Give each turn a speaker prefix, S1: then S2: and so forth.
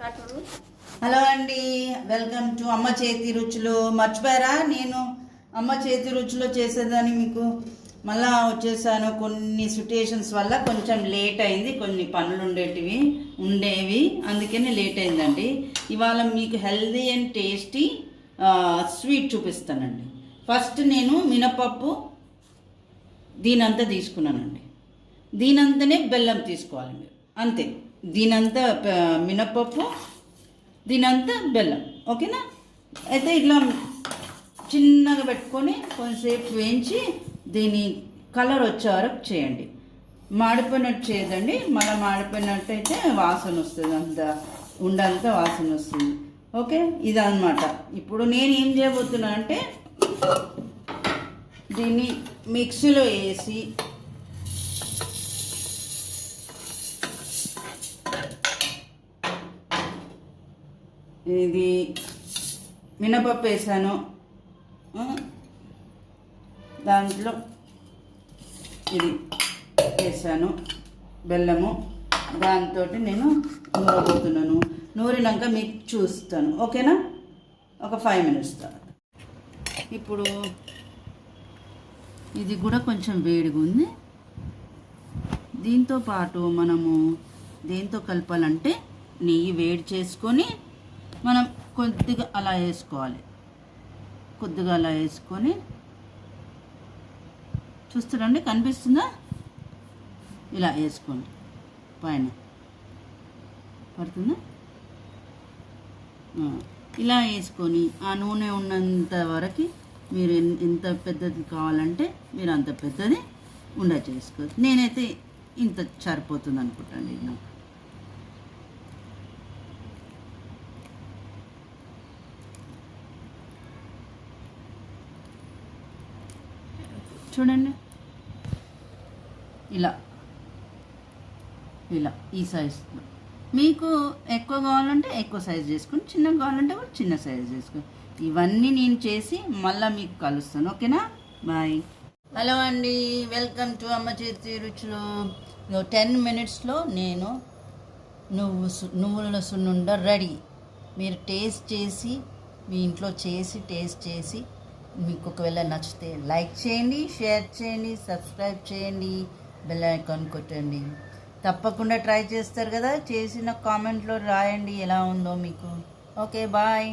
S1: Hello అండి, welcome to అమ్మ చేతి రుచులు. మర్చిపోయారా? నేను అమ్మ చేతి రుచులు చేసేదాన్ని మీకు మళ్ళా వచ్చేసాను. కొన్ని సిట్యుయేషన్స్ వల్ల కొంచెం లేట్ అయింది, కొన్ని పనులు ఉండేవి, అందుకనే లేట్ అయిందండి. ఇవాళ మీకు హెల్దీ అండ్ టేస్టీ స్వీట్ చూపిస్తానండి. ఫస్ట్ నేను మినపప్పు దీనంతా తీసుకున్నానండి. దీనంతనే బెల్లం తీసుకోవాలి మీరు, అంతే. దీనంతా మినపప్పు, దీనంతా బెల్లం, ఓకేనా? అయితే ఇట్లా చిన్నగా పెట్టుకొని కొంచెంసేపు వేయించి దీని కలర్ వచ్చే వరకు చేయండి. మాడిపోయినట్టు చేయదండి, మళ్ళీ మాడిపోయినట్టయితే వాసన వస్తుంది, ఉండంతా వాసన వస్తుంది. ఓకే, ఇదన్నమాట. ఇప్పుడు నేను ఏం చేయబోతున్నా అంటే దీన్ని మిక్సీలో వేసి ఇది మినపప్పు వేసాను, దాంట్లో ఇది వేసాను బెల్లము, దాంతో నేను నూరబోతున్నాను. నూరినాక మీకు చూస్తాను, ఓకేనా? ఒక 5 minutes తర్వాత. ఇప్పుడు ఇది కూడా కొంచెం వేడిగా ఉంది. దీంతో పాటు మనము దేంతో కలపాలంటే నెయ్యి వేడి చేసుకొని మనం కొద్దిగా అలా వేసుకోవాలి. కొద్దిగా అలా వేసుకొని చూస్తారండి, కనిపిస్తుందా? ఇలా వేసుకోండి, పైన పడుతుందా? ఇలా వేసుకొని ఆ నూనె ఉన్నంత వరకు మీరు ఎంత పెద్దది కావాలంటే మీరు అంత పెద్దది ఉండ చేసుకోవచ్చు. నేనైతే ఇంత సరిపోతుంది అనుకుంటాండి నాకు. చూడండి, ఇలా ఇలా ఈ సైజులో. మీకు ఎక్కువ కావాలంటే ఎక్కువ సైజు చేసుకొని, చిన్నగా కావాలంటే కూడా చిన్న సైజు చేసుకొని. ఇవన్నీ నేను చేసి మళ్ళీ మీకు కలుస్తాను, ఓకేనా? బాయ్. హలో అండి, వెల్కమ్ టు అమ్మ చేతి రుచులు. 10 minutesలో నేను నువ్వుల సున్నుండ రెడీ. మీరు టేస్ట్ చేసి, మీ ఇంట్లో చేసి టేస్ట్ చేసి మీకు ఒకవేళ నచ్చితే లైక్ చేయండి, షేర్ చేయండి, సబ్స్క్రైబ్ చేయండి, బెల్ ఐకాన్ కొట్టండి. తప్పకుండా ట్రై చేస్తారు కదా, చేసిన కామెంట్లో రాయండి ఎలా ఉందో మీకు. Okay, bye.